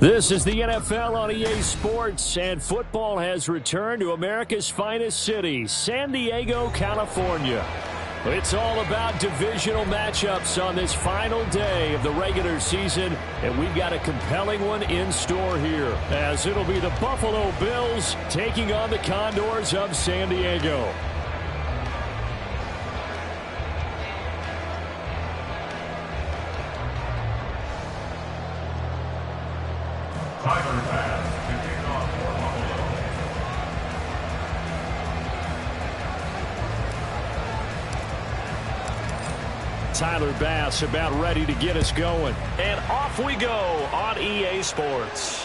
This is the NFL on EA Sports, and football has returned to America's finest city, San Diego, California. It's all about divisional matchups on this final day of the regular season, and we've got a compelling one in store here, as it'll be the Buffalo Bills taking on the Condors of San Diego. Tyler Bass about ready to get us going. And off we go on EA Sports.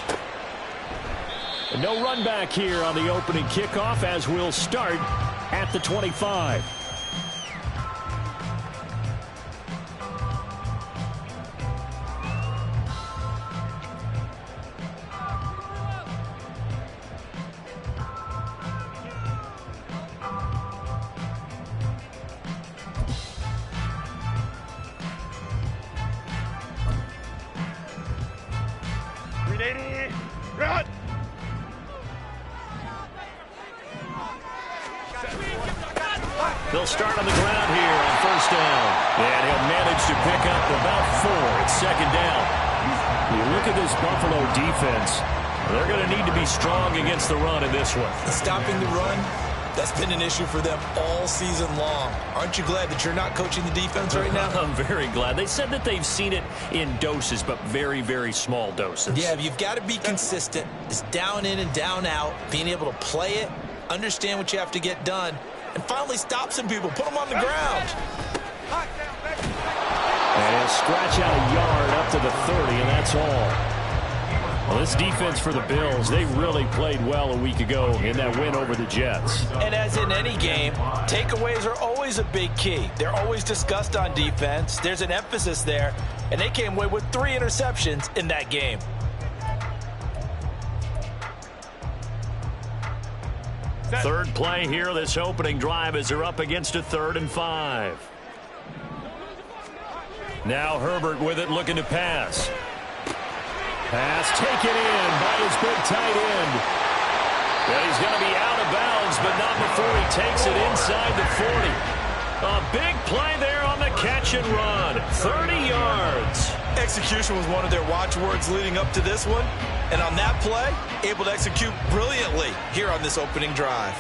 No run back here on the opening kickoff as we'll start at the 25. They'll start on the ground here on first down. And he'll manage to pick up about 4 at second down. You look at this Buffalo defense. They're going to need to be strong against the run in this one. Stopping the run, that's been an issue for them all season long. Aren't you glad that you're not coaching the defense right now? I'm very glad. They said that they've seen it in doses, but very, very small doses. Yeah, you've got to be consistent. It's down in and down out, being able to play it, understand what you have to get done, and finally stop some people, put them on the ground. And he'll scratch out a yard up to the 30, and that's all. Well, this defense for the Bills, they really played well a week ago in that win over the Jets. And as in any game, takeaways are always a big key. They're always discussed on defense. There's an emphasis there, and they came away with 3 interceptions in that game. Third play here, this opening drive, as they're up against a 3rd and 5. Now Herbert with it, looking to pass. Pass taken in by his big tight end. Well, he's going to be out of bounds, but not before he takes it inside the 40. A big play there on the catch and run. 30 yards. Execution was one of their watchwords leading up to this one. And on that play, able to execute brilliantly here on this opening drive.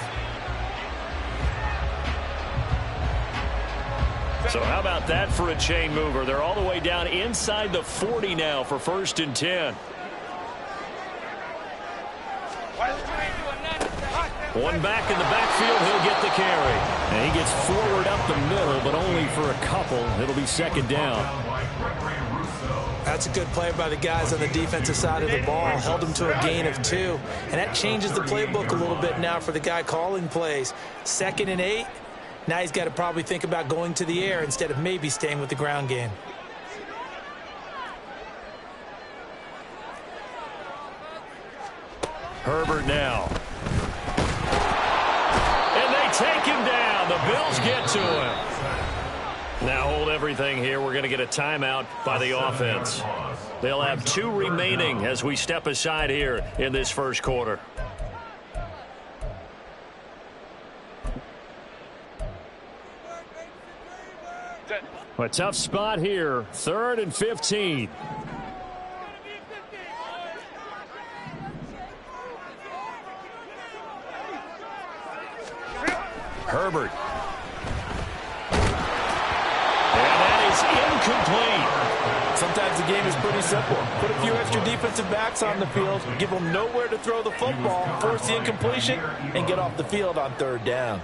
So how about that for a chain mover? They're all the way down inside the 40 now for 1st and 10. One back in the backfield, he'll get the carry. And he gets forward up the middle, but only for a couple. It'll be 2nd down. That's a good play by the guys on the defensive side of the ball. Held them to a gain of 2. And that changes the playbook a little bit now for the guy calling plays. 2nd and 8. Now he's got to probably think about going to the air instead of maybe staying with the ground game. Herbert now. And they take him down. The Bills get to him. Now hold everything here. We're going to get a timeout by the offense. They'll have 2 remaining as we step aside here in this first quarter. A tough spot here. 3rd and 15. Herbert. And that is incomplete. Sometimes the game is pretty simple. Put a few extra defensive backs on the field, give them nowhere to throw the football, force the incompletion, and get off the field on 3rd down.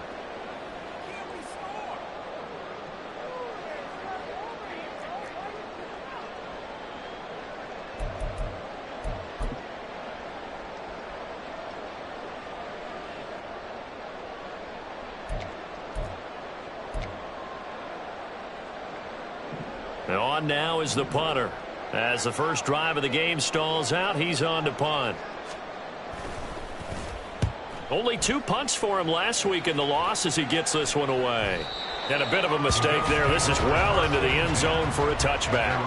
And on now is the punter. As the first drive of the game stalls out, he's on to punt. Only 2 punts for him last week in the loss as he gets this one away. And a bit of a mistake there. This is well into the end zone for a touchback.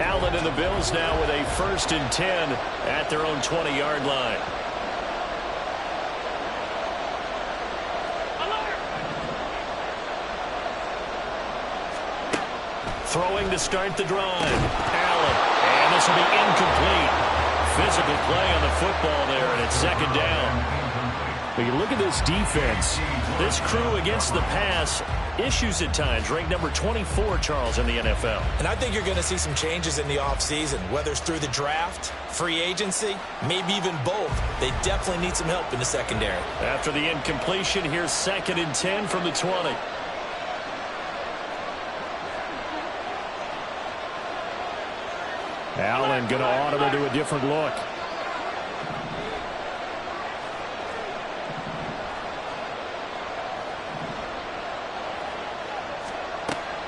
Allen and the Bills now with a 1st and 10 at their own 20-yard line. Throwing to start the drive. Allen. And this will be incomplete. Physical play on the football there, and it's 2nd down. But you look at this defense. This crew against the pass, issues at times. Ranked number 24, Charles, in the NFL. And I think you're going to see some changes in the offseason, whether it's through the draft, free agency, maybe even both. They definitely need some help in the secondary. After the incompletion, here's 2nd and 10 from the 20. Allen going to audible to a different look.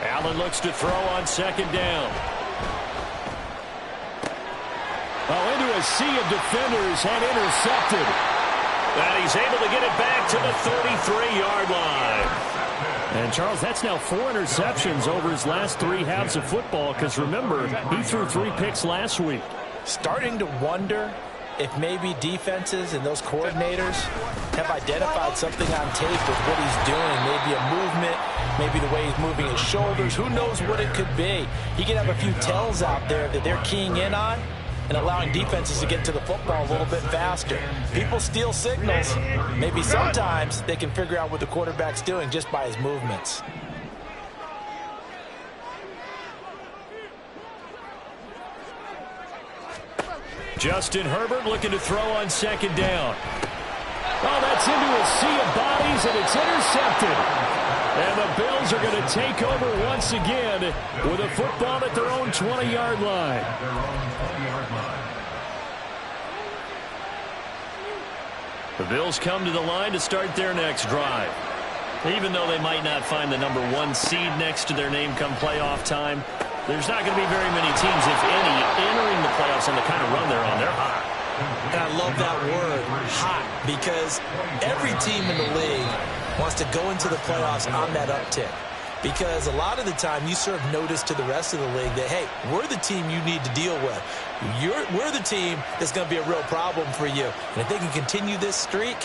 Allen looks to throw on 2nd down. Oh, into a sea of defenders and intercepted. And he's able to get it back to the 33-yard line. And, Charles, that's now 4 interceptions over his last 3 halves of football because, remember, he threw 3 picks last week. Starting to wonder if maybe defenses and those coordinators have identified something on tape with what he's doing. Maybe a movement, maybe the way he's moving his shoulders. Who knows what it could be? He could have a few tells out there that they're keying in on and allowing defenses to get to the football a little bit faster. People steal signals. Maybe sometimes they can figure out what the quarterback's doing just by his movements. Justin Herbert looking to throw on 2nd down. Oh, that's into a sea of bodies, and it's intercepted. And the Bills are going to take over once again with a football at their own 20-yard line. The Bills come to the line to start their next drive. Even though they might not find the number 1 seed next to their name come playoff time, there's not going to be very many teams, if any, entering the playoffs on the kind of run they're on. They're hot. And I love that word, hot, because every team in the league wants to go into the playoffs on that uptick. Because a lot of the time you serve notice to the rest of the league that, hey, we're the team you need to deal with. We're the team that's going to be a real problem for you. And if they can continue this streak,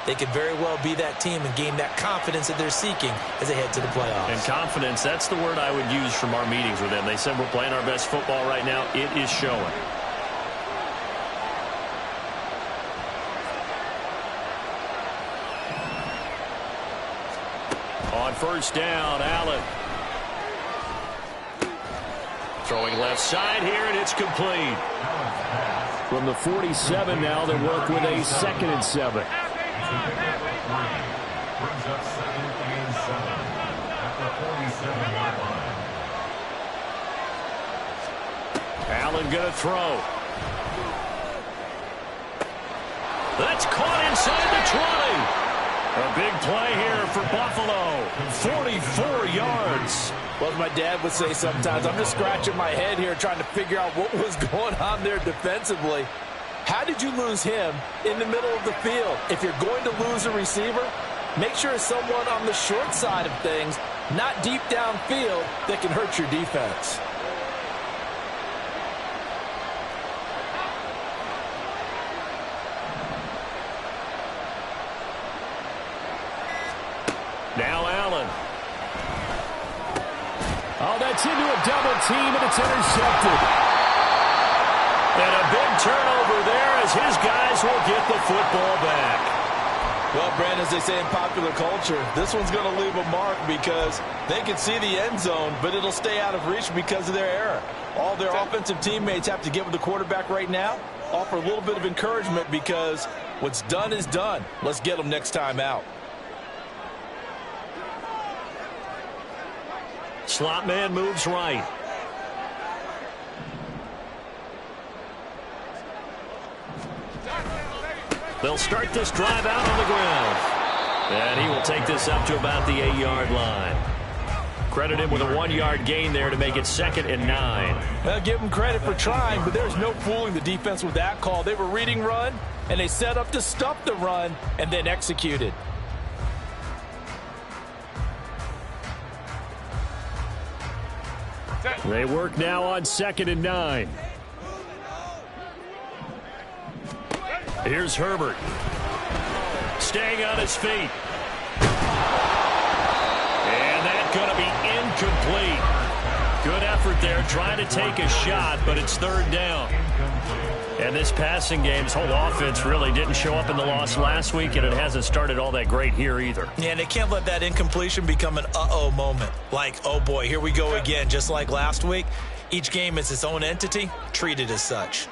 they could very well be that team and gain that confidence that they're seeking as they head to the playoffs. And confidence, that's the word I would use from our meetings with them. They said we're playing our best football right now. It is showing. On 1st down, Allen. Throwing left side here, and it's complete. From the 47 now, they work with a 2nd and 7. Allen gonna throw. That's caught inside the 20. A big play here for Buffalo. 44 yards. Well, as my dad would say sometimes, I'm just scratching my head here trying to figure out what was going on there defensively. How did you lose him in the middle of the field? If you're going to lose a receiver, make sure it's someone on the short side of things, not deep downfield, that can hurt your defense. Now Allen. Oh, that's into a double team, and it's intercepted. And a big turnover there as his guys will get the football back. Well, Brandon, as they say in popular culture, this one's going to leave a mark because they can see the end zone, but it'll stay out of reach because of their error. All their offensive teammates have to get with the quarterback right now, offer a little bit of encouragement because what's done is done. Let's get them next time out. Slot man moves right. They'll start this drive out on the ground. And he will take this up to about the 8-yard line. Credit him with a 1-yard gain there to make it 2nd and 9. Well, give him credit for trying, but there's no fooling the defense with that call. They were reading run, and they set up to stuff the run and then executed. They work now on 2nd and 9. Here's Herbert. Staying on his feet. And that's going to be incomplete. Good effort there, trying to take a shot, but it's 3rd down. And this passing game's whole offense really didn't show up in the loss last week, and it hasn't started all that great here either. Yeah, and they can't let that incompletion become an uh-oh moment. Like, oh boy, here we go again, just like last week. Each game is its own entity, treated as such.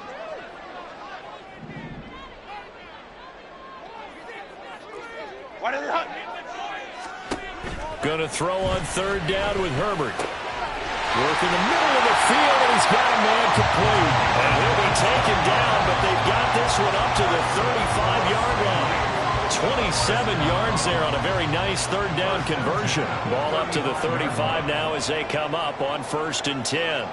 Going to throw on 3rd down with Herbert. Work in the middle of the field, and he's got a man complete. And he'll be taken down, but they've got this one up to the 35-yard line. 27 yards there on a very nice 3rd down conversion. Ball up to the 35 now as they come up on 1st and 10.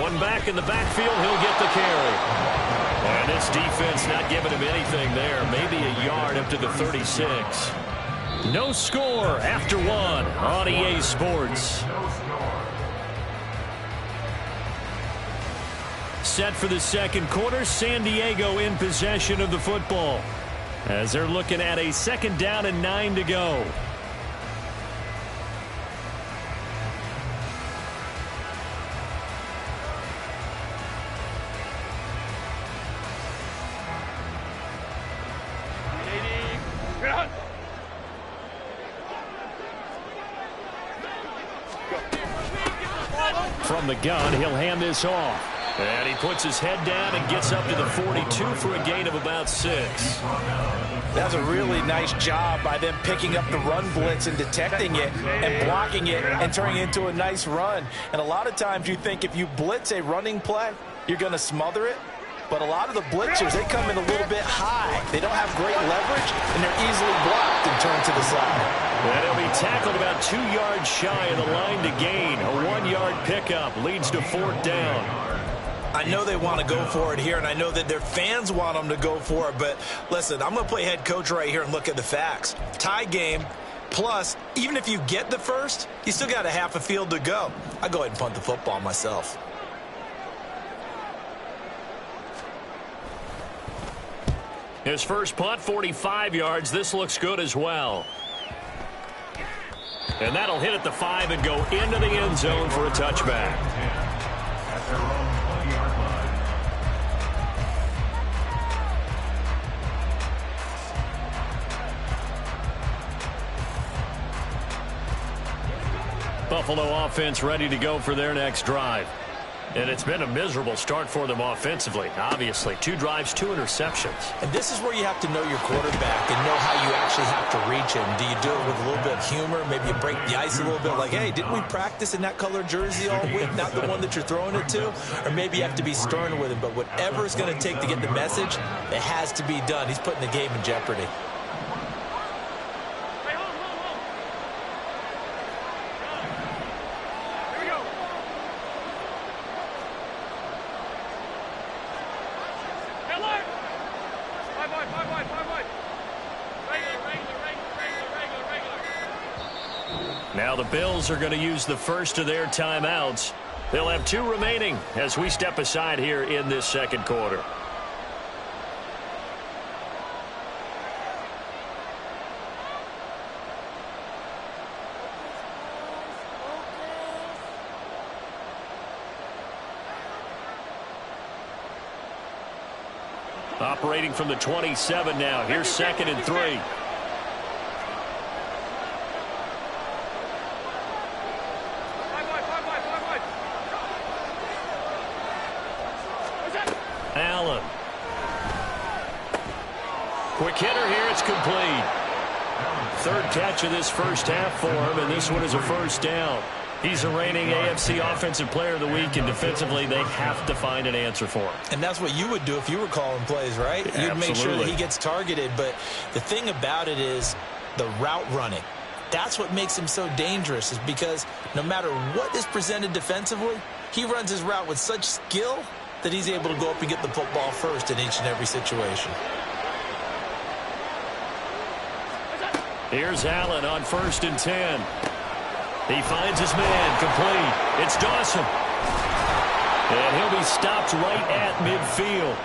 One back in the backfield, he'll get the carry. And this defense not giving him anything there. Maybe a yard up to the 36. No score after 1 on EA Sports. Set for the 2nd quarter, San Diego in possession of the football, as they're looking at a 2nd down and 9 to go. From the gun, he'll hand this off. And he puts his head down and gets up to the 42 for a gain of about 6. That's a really nice job by them picking up the run blitz and detecting it and blocking it and turning it into a nice run. And a lot of times you think if you blitz a running play, you're going to smother it. But a lot of the blitzers, they come in a little bit high. They don't have great leverage, and they're easily blocked and turned to the side. And he'll be tackled about 2 yards shy of the line to gain. A 1-yard pickup leads to 4th down. I know they want to go for it here, and I know that their fans want them to go for it. But listen, I'm going to play head coach right here and look at the facts. Tie game, plus, even if you get the first, you still got a half a field to go. I go ahead and punt the football myself. His first punt, 45 yards. This looks good as well. And that'll hit at the 5 and go into the end zone for a touchback. Buffalo offense ready to go for their next drive. And it's been a miserable start for them offensively. Obviously, 2 drives, 2 interceptions. And this is where you have to know your quarterback and know how you actually have to reach him. Do you do it with a little bit of humor? Maybe you break the ice a little bit like, hey, didn't we practice in that color jersey all week, not the one that you're throwing it to? Or maybe you have to be stern with him. But whatever it's going to take to get the message, it has to be done. He's putting the game in jeopardy. Now the Bills are going to use the first of their timeouts. They'll have 2 remaining as we step aside here in this 2nd quarter. Operating from the 27 now. Here's 2nd and 3. it's complete. Third catch of this first half for him, and this one is a first down. He's the reigning AFC Offensive Player of the Week, and defensively they have to find an answer for him. And that's what you would do if you were calling plays, right? Absolutely. You'd make sure that he gets targeted. But the thing about it is the route running. That's what makes him so dangerous, is because no matter what is presented defensively, he runs his route with such skill that he's able to go up and get the football first in each and every situation. Here's Allen on 1st and 10. He finds his man, complete. It's Dawson. And he'll be stopped right at midfield.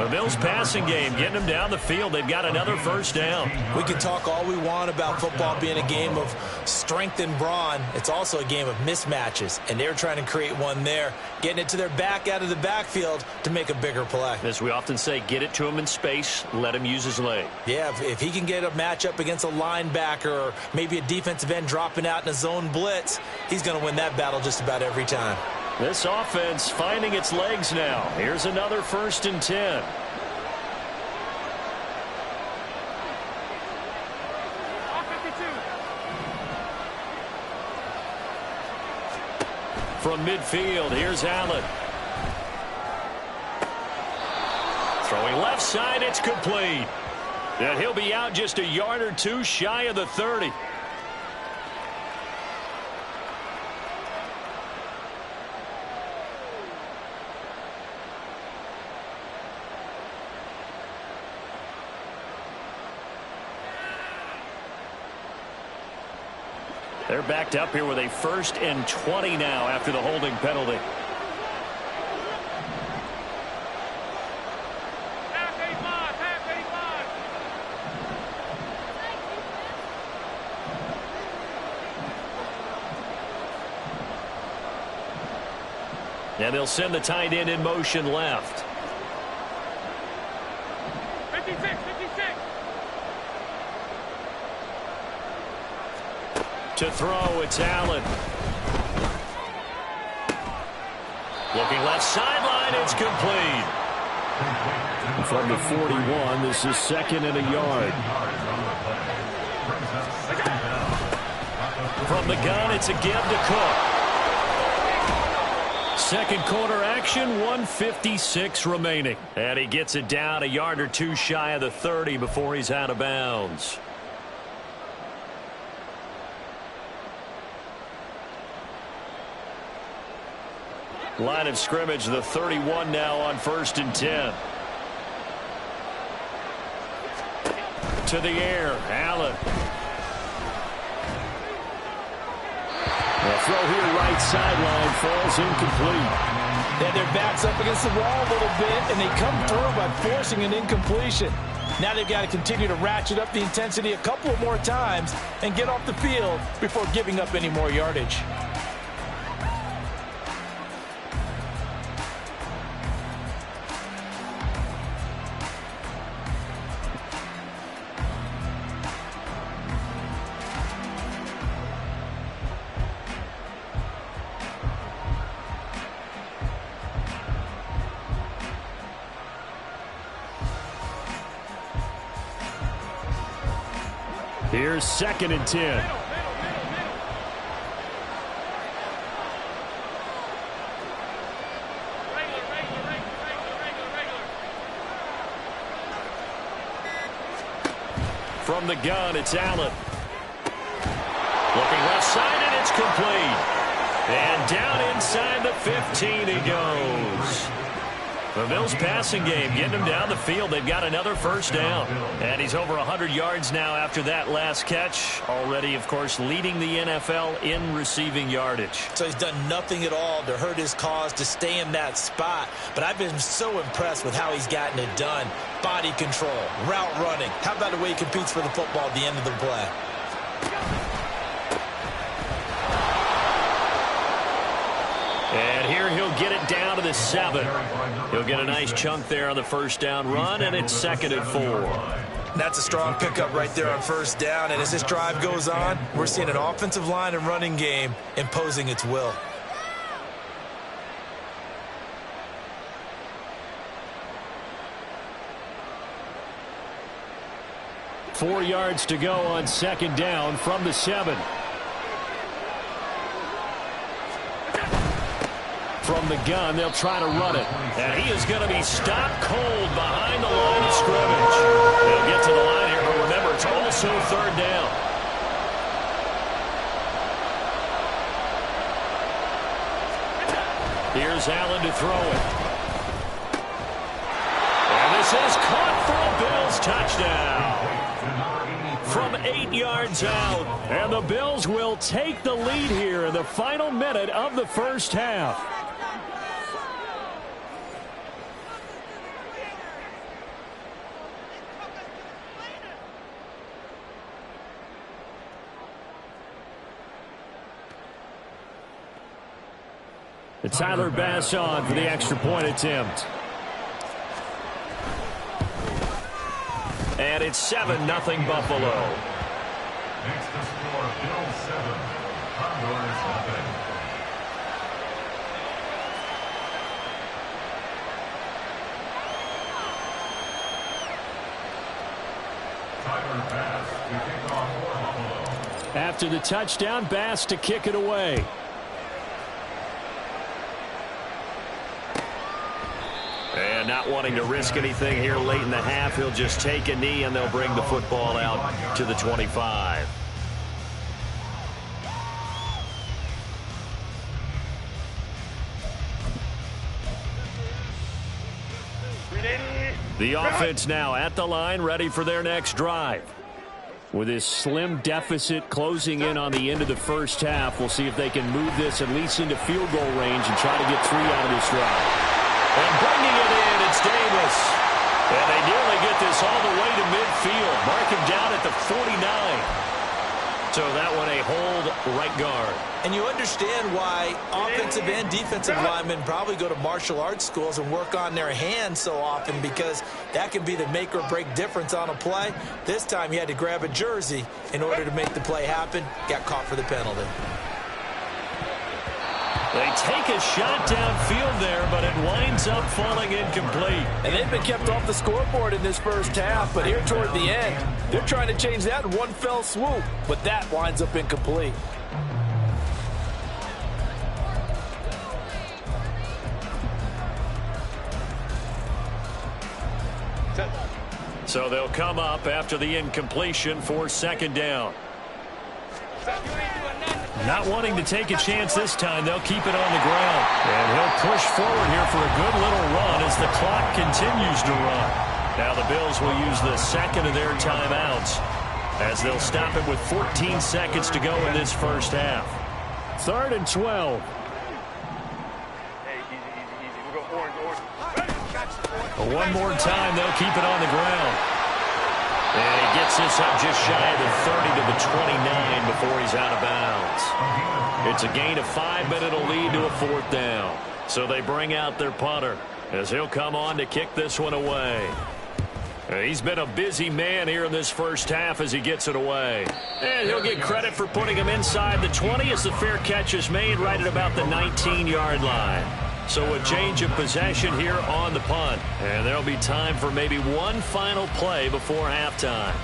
The Bills' passing game getting them down the field. They've got another first down. We can talk all we want about football being a game of strength and brawn. It's also a game of mismatches, and they're trying to create one there, getting it to their back out of the backfield to make a bigger play. As we often say, get it to him in space, let him use his leg. Yeah, if he can get a matchup against a linebacker or maybe a defensive end dropping out in a zone blitz, he's going to win that battle just about every time. This offense finding its legs now. Here's another 1st and 10. From midfield, here's Allen. Throwing left side, it's complete. And he'll be out just a yard or two shy of the 30. They're backed up here with a 1st and 20 now after the holding penalty. And they'll send the tight end in motion left. 56. To throw, it's Allen. Looking left sideline, it's complete. From the 41, this is 2nd and a yard. From the gun, it's a give to Cook. Second quarter action, 1:56 remaining. And he gets it down a yard or two shy of the 30 before he's out of bounds. Line of scrimmage, the 31 now on 1st and 10. To the air, Allen. The throw here, right sideline, falls incomplete. They had their backs up against the wall a little bit, and they come through by forcing an incompletion. Now they've got to continue to ratchet up the intensity a couple of more times and get off the field before giving up any more yardage. Here's 2nd and 10. From the gun, it's Allen. Looking left side, and it's complete. And down inside the 15 he goes. The Bills' passing game getting them down the field. They've got another first down. And he's over 100 yards now after that last catch. Already, of course, leading the NFL in receiving yardage. So he's done nothing at all to hurt his cause, to stay in that spot. But I've been so impressed with how he's gotten it done. Body control, route running. How about the way he competes for the football at the end of the play? And here he'll get it down to the 7. He'll get a nice chunk there on the first down run, and it's 2nd and 4. That's a strong pickup right there on first down. And as this drive goes on, we're seeing an offensive line and running game imposing its will. 4 yards to go on second down from the 7. From the gun, they'll try to run it. And he is going to be stopped cold behind the line of scrimmage. They'll get to the line here, but remember, it's also third down. Here's Allen to throw it. And this is caught for a Bills touchdown. From 8 yards out. And the Bills will take the lead here in the final minute of the first half. It's Tyler Bass on for the extra point attempt. And it's 7-0 Buffalo. Next to score, Bills 7, Condors 7. Tyler Bass to kick off for Buffalo. After the touchdown, Bass to kick it away. And not wanting to risk anything here late in the half, he'll just take a knee and they'll bring the football out to the 25. The offense now at the line, ready for their next drive. With this slim deficit closing in on the end of the first half, we'll see if they can move this at least into field goal range and try to get 3 out of this drive. And bringing it in, it's Davis. And they nearly get this all the way to midfield. Mark him down at the 49. So that one a hold right guard. And you understand why offensive and defensive linemen probably go to martial arts schools and work on their hands so often, because that can be the make or break difference on a play. This time he had to grab a jersey in order to make the play happen. Got caught for the penalty. They take a shot downfield there, but it winds up falling incomplete. And they've been kept off the scoreboard in this first half, but here toward the end, they're trying to change that in one fell swoop, but that winds up incomplete. So they'll come up after the incompletion for second down. Not wanting to take a chance this time, they'll keep it on the ground. And he'll push forward here for a good little run as the clock continues to run. Now the Bills will use the second of their timeouts as they'll stop it with 14 seconds to go in this first half. 3rd and 12. One more time, they'll keep it on the ground. And he gets this up just shy of the 30 to the 29 before he's out of bounds. It's a gain of 5, but it'll lead to a 4th down. So they bring out their punter as he'll come on to kick this one away. He's been a busy man here in this first half as he gets it away. And he'll get credit for putting him inside the 20 as the fair catch is made right at about the 19-yard line. So a change of possession here on the punt. And there'll be time for maybe one final play before halftime.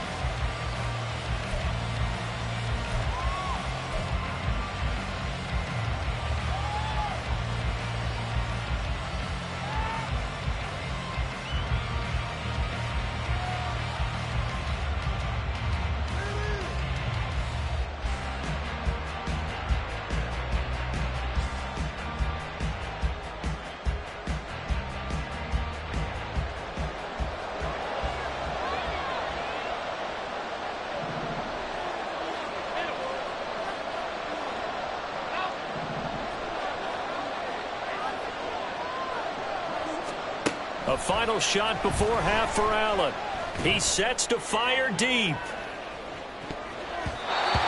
A final shot before half for Allen. He sets to fire deep.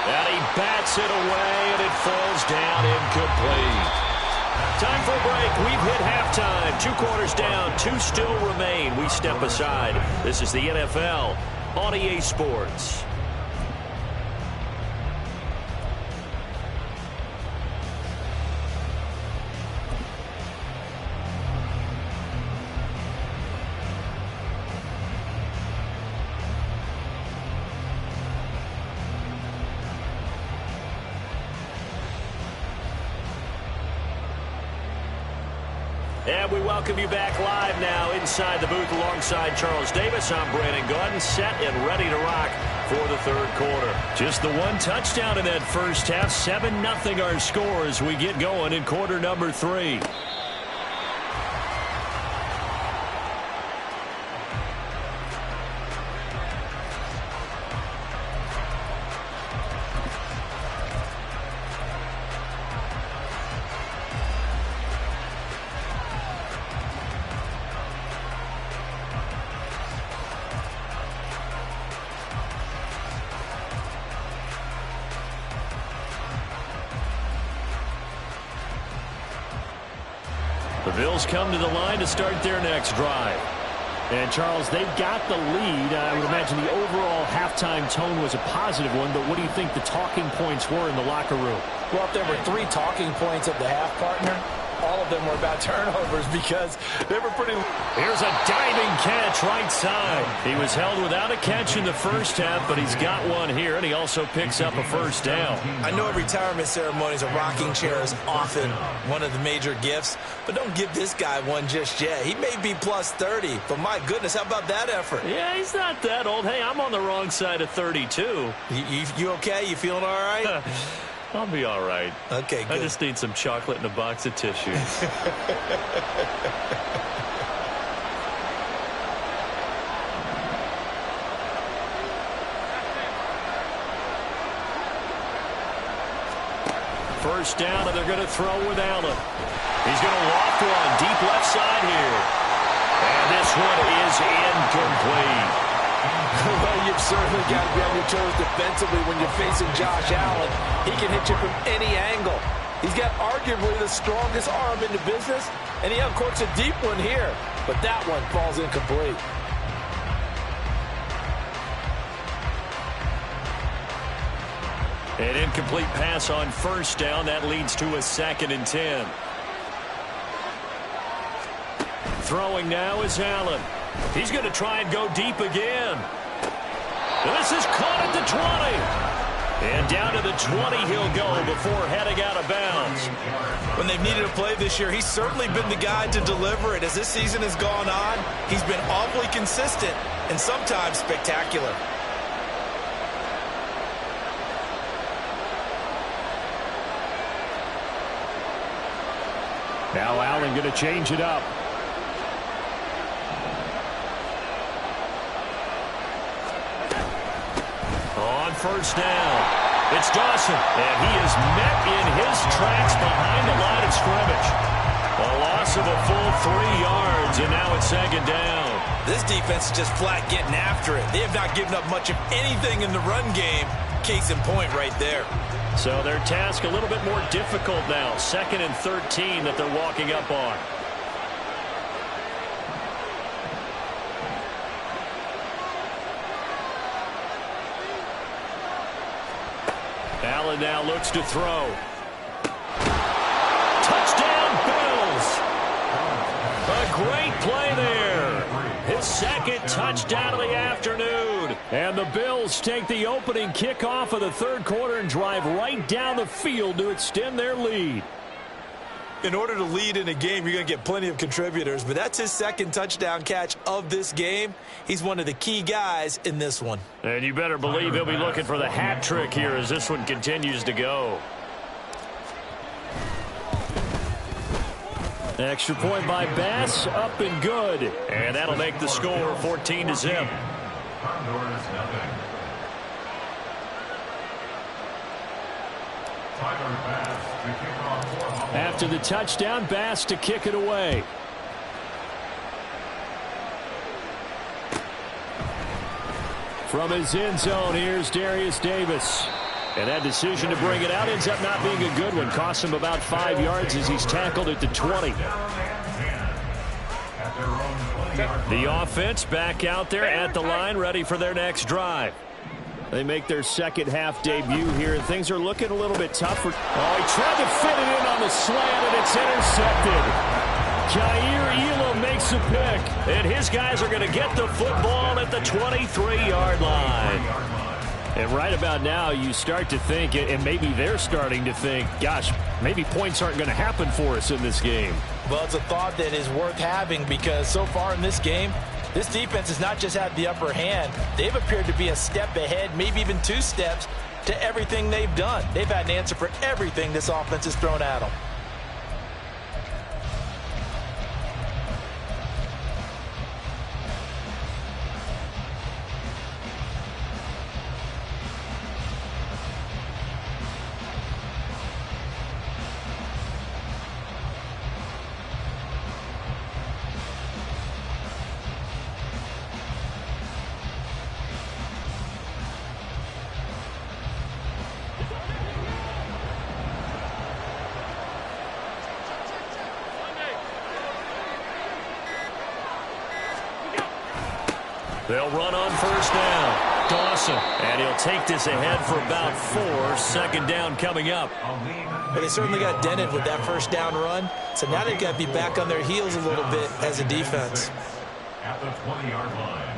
And he bats it away, and it falls down incomplete. Time for a break. We've hit halftime. 2 quarters down, 2 still remain. We step aside. This is the NFL on EA Sports. And we welcome you back live now inside the booth alongside Charles Davis. I'm Brandon Gaudin, set and ready to rock for the third quarter. Just the one touchdown in that first half. 7-0 our score as we get going in quarter number 3. The Bills come to the line to start their next drive. And, Charles, they've got the lead. I would imagine the overall halftime tone was a positive one, but what do you think the talking points were in the locker room? Well, if there were 3 talking points at the half, partner, all of them were about turnovers because they were pretty... Here's a diving catch right side. He was held without a catch in the first half, but he's got one here, and he also picks up a first down. I know at retirement ceremonies, a rocking chair is often one of the major gifts, but don't give this guy one just yet. He may be plus 30, but my goodness, how about that effort? Yeah, he's not that old. Hey, I'm on the wrong side of 32. You okay? You feeling all right? I'll be all right. Okay, good. I just need some chocolate and a box of tissues. First down, and they're going to throw with Allen. He's going to loft one deep left side here. And this one is incomplete. Well, you've certainly got to be on your toes defensively when you're facing Josh Allen. He can hit you from any angle. He's got arguably the strongest arm in the business, and he uncorks a deep one here. But that one falls incomplete. An incomplete pass on first down. That leads to a 2nd and 10. Throwing now is Allen. He's going to try and go deep again. This is caught at the 20. And down to the 20 he'll go before heading out of bounds. When they've needed a play this year, he's certainly been the guy to deliver it. As this season has gone on, he's been awfully consistent and sometimes spectacular. Now Allen going to change it up. On first down, it's Dawson, and he is met in his tracks behind the line of scrimmage. A loss of a full 3 yards, and now it's 2nd down. This defense is just flat getting after it. They have not given up much of anything in the run game. Case in point right there. So their task a little bit more difficult now. 2nd and 13 that they're walking up on. Allen now looks to throw. Touchdown, Bills! A great play there. His 2nd touchdown of the afternoon. And the Bills take the opening kickoff of the third quarter and drive right down the field to extend their lead. In order to lead in a game, you're going to get plenty of contributors, but that's his 2nd touchdown catch of this game. He's one of the key guys in this one. And you better believe he'll be looking for the hat trick here as this one continues to go. Extra point by Bass, up and good. And that'll make the score 14-0. Condors nothing. Tyler Bass to kick off for Hall. After the touchdown, Bass to kick it away. From his end zone, here's Darius Davis. And that decision to bring it out ends up not being a good one. Costs him about 5 yards as he's tackled at the 20. The offense back out there at the line, ready for their next drive. They make their second half debut here, and things are looking a little bit tougher. Oh, he tried to fit it in on the slant, and it's intercepted. Jair Elam makes a pick. And his guys are going to get the football at the 23-yard line. And right about now, you start to think, and maybe they're starting to think, gosh, maybe points aren't going to happen for us in this game. Well, it's a thought that is worth having because so far in this game, this defense has not just had the upper hand. They've appeared to be a step ahead, maybe even 2 steps to everything they've done. They've had an answer for everything this offense has thrown at them. They'll run on first down. Dawson. And he'll take this ahead for about 4. Second down coming up. But they certainly got dented with that first down run. So now they've got to be back on their heels a little bit as a defense. At the 20-yard line.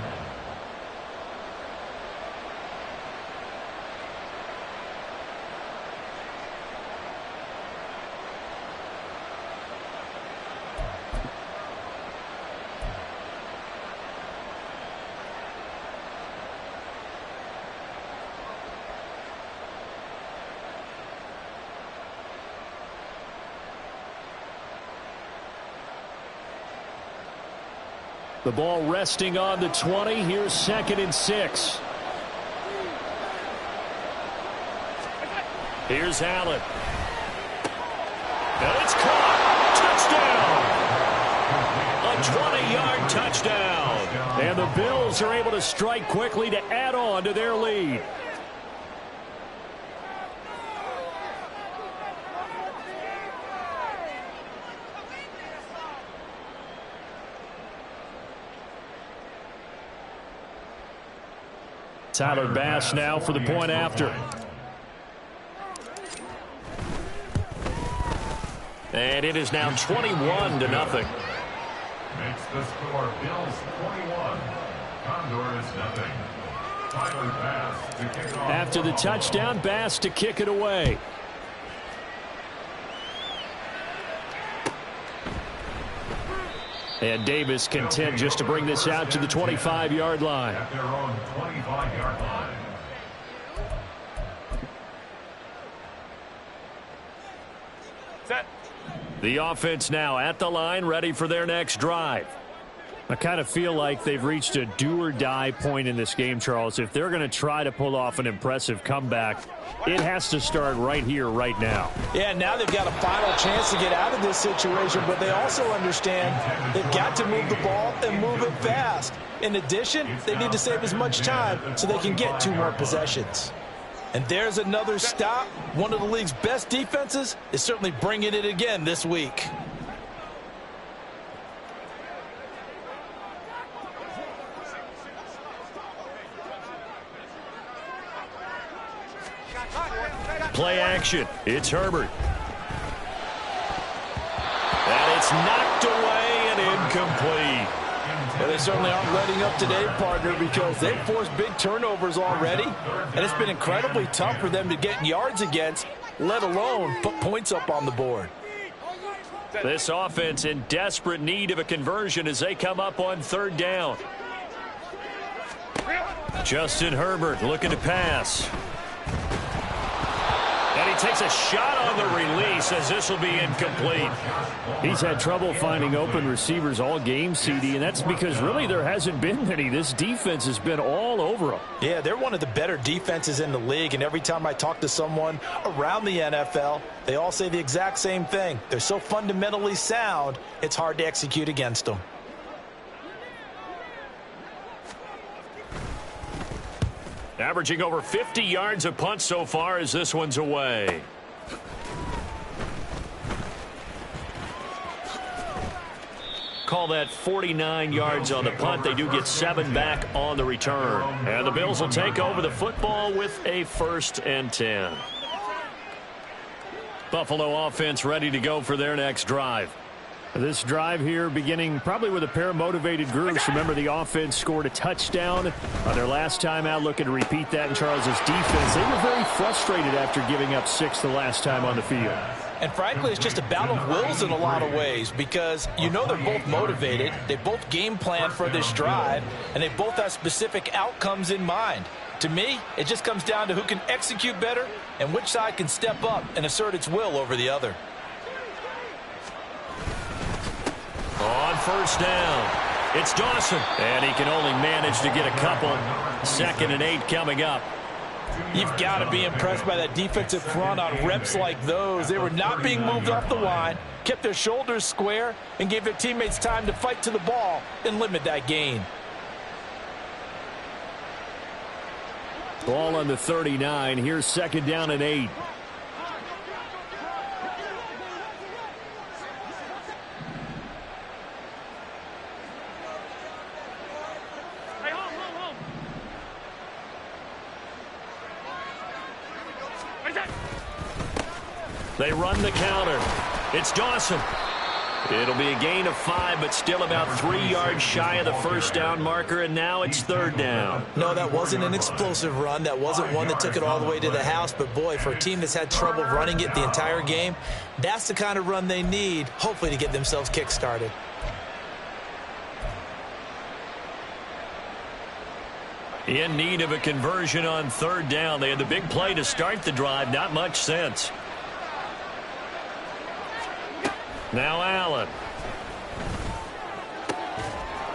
The ball resting on the 20. Here's 2nd and 6. Here's Allen. And it's caught. Touchdown. A 20-yard touchdown. And the Bills are able to strike quickly to add on to their lead. Tyler Bass now for the point after. And it is now 21-0. Makes the score Bills 21. Condors nothing. Tyler Bass to kick off. After the touchdown, Bass to kick it away. And Davis content just to bring this out to the 25-yard line. At their own 25-yard line. Set. The offense now at the line, ready for their next drive. I kind of feel like they've reached a do-or-die point in this game, Charles. If they're going to try to pull off an impressive comeback, it has to start right here, right now. Yeah, now they've got a final chance to get out of this situation, but they also understand they've got to move the ball and move it fast. In addition, they need to save as much time so they can get 2 more possessions. And there's another stop. One of the league's best defenses is certainly bringing it again this week. Play action. It's Herbert. And it's knocked away and incomplete. Well, they certainly aren't letting up today, partner, because they've forced big turnovers already, and it's been incredibly tough for them to get yards against, let alone put points up on the board. This offense in desperate need of a conversion as they come up on 3rd down. Justin Herbert looking to pass. And he takes a shot on the release as this will be incomplete. He's had trouble finding open receivers all game, CD, and that's because really there hasn't been many. This defense has been all over them. Yeah, they're one of the better defenses in the league, and every time I talk to someone around the NFL, they all say the exact same thing. They're so fundamentally sound, it's hard to execute against them. Averaging over 50 yards a punt so far as this one's away. Call that 49 yards on the punt. They do get 7 back on the return. And the Bills will take over the football with a 1st and 10. Buffalo offense ready to go for their next drive. This drive here beginning probably with a pair of motivated groups. Remember, the offense scored a touchdown on their last time out. Looking to repeat that in Charles's defense. They were very frustrated after giving up 6 the last time on the field. And frankly, it's just a battle of wills in a lot of ways because you know they're both motivated. They both game plan for this drive, and they both have specific outcomes in mind. To me, it just comes down to who can execute better and which side can step up and assert its will over the other. On first down, it's Dawson. And he can only manage to get a couple. 2nd and 8 coming up. You've got to be impressed by that defensive front on reps like those. They were not being moved off the line, kept their shoulders square, and gave their teammates time to fight to the ball and limit that gain. Ball on the 39. Here's 2nd down and 8. They run the counter. It's Dawson. It'll be a gain of 5, but still about 3 yards shy of the first down marker, and now it's 3rd down. No, that wasn't an explosive run. That wasn't one that took it all the way to the house. But, boy, for a team that's had trouble running it the entire game, that's the kind of run they need, hopefully, to get themselves kick-started. In need of a conversion on 3rd down. They had the big play to start the drive. Not much sense. Now Allen.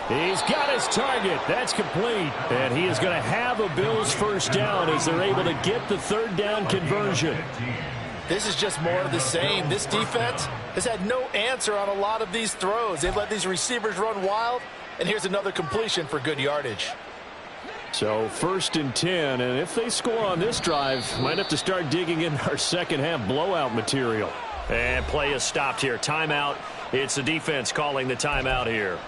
He's got his target. That's complete. And he is going to have a Bills first down as they're able to get the 3rd down conversion. This is just more of the same. This defense has had no answer on a lot of these throws. They've let these receivers run wild, and here's another completion for good yardage. So 1st and 10, and if they score on this drive, might have to start digging in our second half blowout material. And play is stopped here. Timeout. It's the defense calling the timeout here.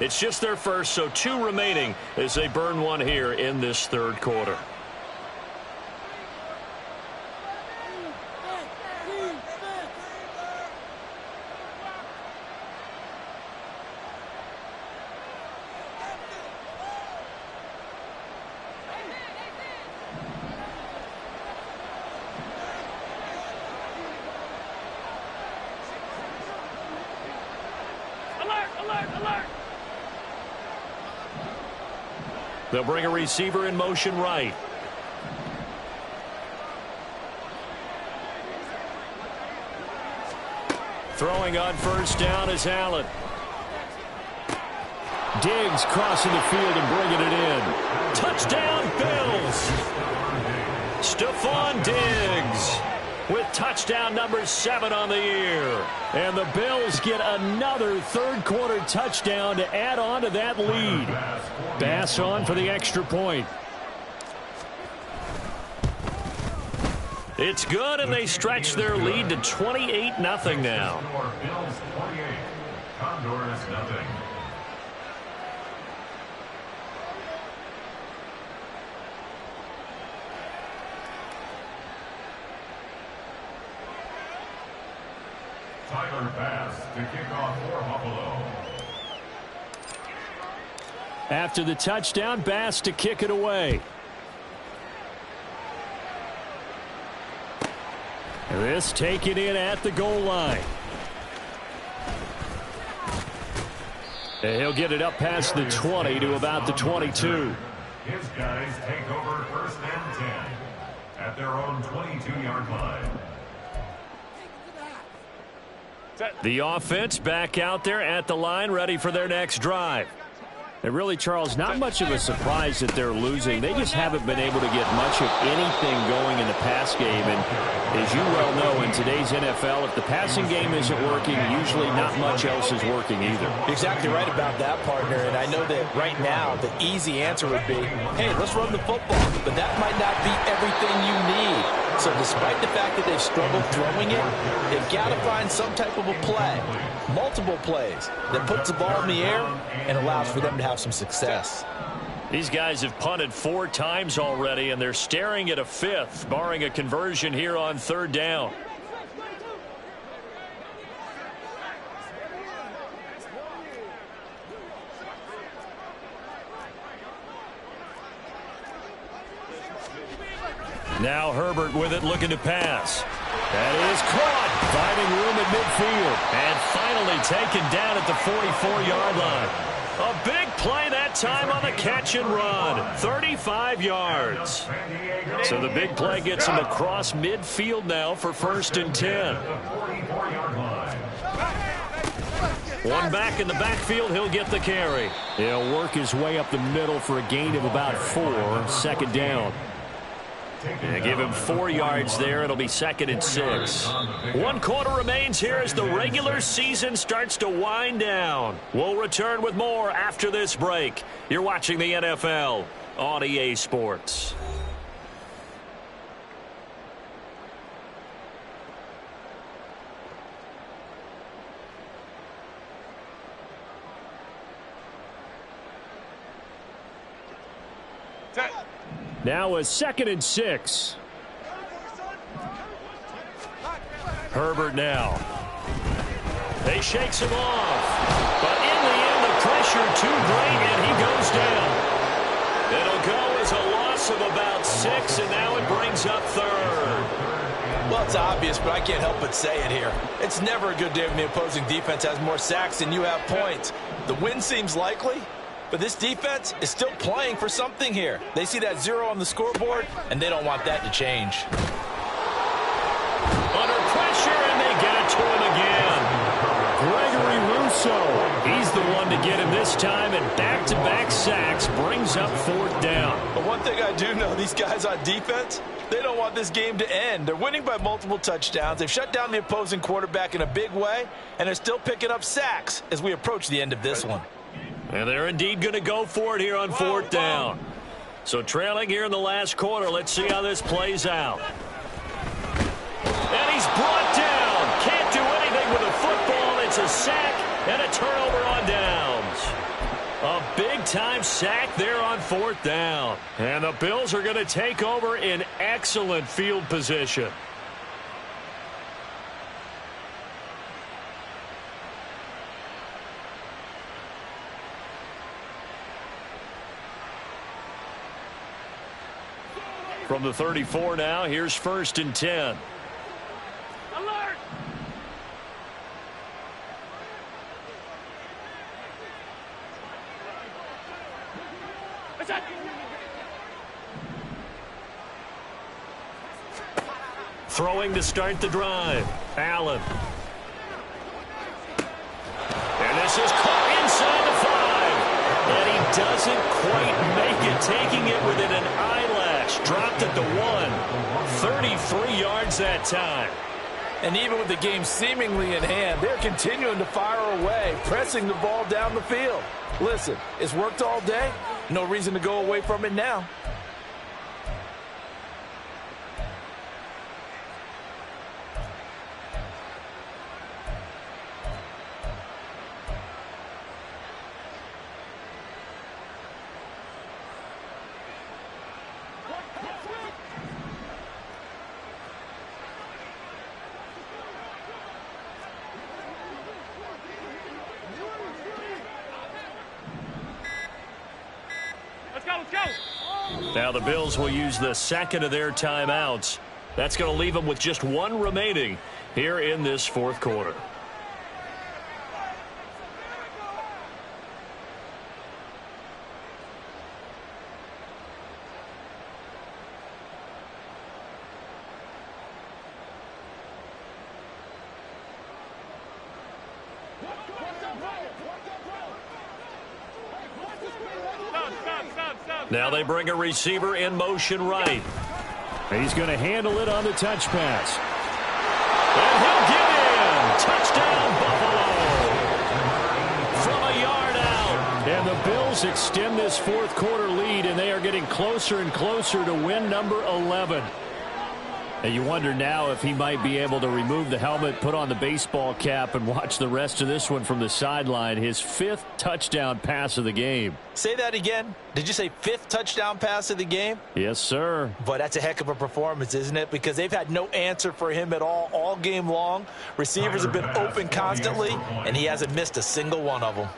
It's just their first, so 2 remaining as they burn one here in this 3rd quarter. They'll bring a receiver in motion right. Throwing on first down is Allen. Diggs crossing the field and bringing it in. Touchdown, Bills. Stephon Diggs with touchdown number 7 on the year. And the Bills get another 3rd quarter touchdown to add on to that lead. Bass on for the extra point. It's good, and they stretch their lead to 28-0 now. Bills 28, Condors nothing. Tyler Bass to kick off for Buffalo. After the touchdown, Bass to kick it away. This taken in at the goal line. And he'll get it up past the 20 to about the 22. His guys take over 1st and 10 at their own 22-yard line. The offense back out there at the line, ready for their next drive. And really, Charles, not much of a surprise that they're losing. They just haven't been able to get much of anything going in the pass game. And as you well know, in today's NFL, if the passing game isn't working, usually not much else is working either. You're exactly right about that, partner. And I know that right now the easy answer would be, hey, let's run the football. But that might not be everything you need. So despite the fact that they've struggled throwing it, they've got to find some type of a play, multiple plays, that puts the ball in the air and allows for them to have some success. These guys have punted 4 times already, and they're staring at a 5th, barring a conversion here on 3rd down. Now Herbert with it, looking to pass. That is caught, finding room at midfield. And finally taken down at the 44-yard line. A big play that time on the catch and run. 35 yards. So the big play gets him across midfield now for 1st and 10. One back in the backfield, he'll get the carry. He'll work his way up the middle for a gain of about 4, 2nd down. Yeah, give him 4 yards there. It'll be 2nd and 6. 1 quarter remains here as the regular season starts to wind down. We'll return with more after this break. You're watching the NFL on EA Sports. Now a 2nd and 6. Herbert now. They shakes him off. But in the end, the pressure too great, and he goes down. It'll go as a loss of about 6, and now it brings up 3rd. Well, it's obvious, but I can't help but say it here. It's never a good day when the opposing defense has more sacks than you have points. The win seems likely, but this defense is still playing for something here. They see that 0 on the scoreboard, and they don't want that to change. Under pressure, and they get it to him again. Gregory Rousseau, he's the one to get him this time, and back-to-back sacks brings up 4th down. But one thing I do know, these guys on defense, they don't want this game to end. They're winning by multiple touchdowns. They've shut down the opposing quarterback in a big way, and they're still picking up sacks as we approach the end of this one. And they're indeed going to go for it here on 4th down. So trailing here in the last quarter, let's see how this plays out. And he's brought down. Can't do anything with the football. It's a sack and a turnover on downs. A big-time sack there on 4th down. And the Bills are going to take over in excellent field position. From the 34 now, here's 1st and 10. Alert! Throwing to start the drive. Allen. And this is caught inside the 5. And he doesn't quite make it, taking it within an eyelash. Dropped at the 1. 33 yards that time. And even with the game seemingly in hand, they're continuing to fire away, pressing the ball down the field. Listen, it's worked all day. No reason to go away from it now. Now the Bills will use the 2nd of their timeouts. That's going to leave them with just 1 remaining here in this 4th quarter. Now they bring a receiver in motion right. He's going to handle it on the touch pass. And he'll get in. Touchdown, Buffalo. From a yard out. And the Bills extend this 4th quarter lead, and they are getting closer and closer to win number 11. And you wonder now if he might be able to remove the helmet, put on the baseball cap, and watch the rest of this one from the sideline. His 5th touchdown pass of the game. Say that again. Did you say 5th touchdown pass of the game? Yes, sir. But that's a heck of a performance, isn't it? Because they've had no answer for him at all game long. Receivers have been open constantly, and he hasn't missed a single one of them.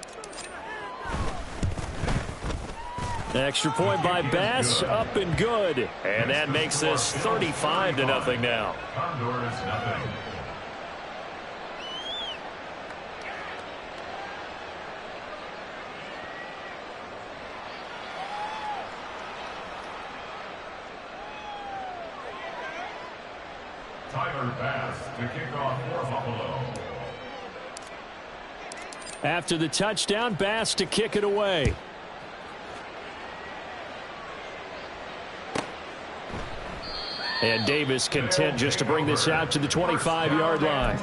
Extra point by Bass, up and good. And that makes this 35-0 now. Condors nothing. Tyler Bass to kick off for Buffalo. After the touchdown, Bass to kick it away. And Davis content just to bring this out to the 25-yard line.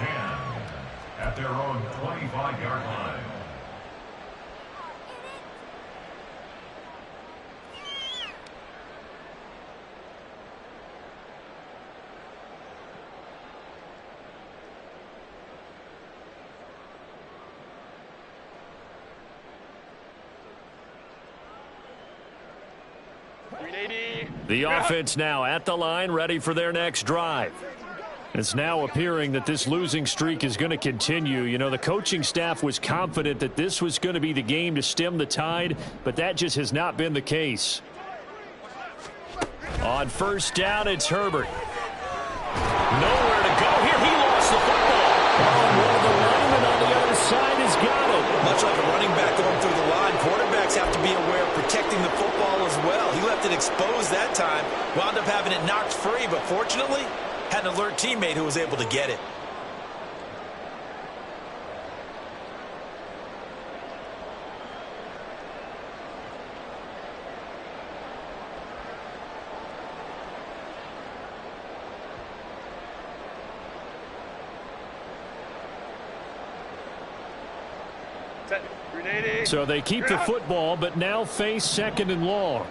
At their own 25-yard line. The offense now at the line, ready for their next drive. It's now appearing that this losing streak is going to continue. You know, the coaching staff was confident that this was going to be the game to stem the tide, but that just has not been the case. On first down, it's Herbert. Nowhere to go here. He lost the football. One of the linemen on the other side has got it. Much like a running back going through the line, quarterbacks have to be aware of protecting the football as well. He left it exposed that time, wound up having it knocked free, but fortunately, had an alert teammate who was able to get it. So they keep the football, but now face second and long.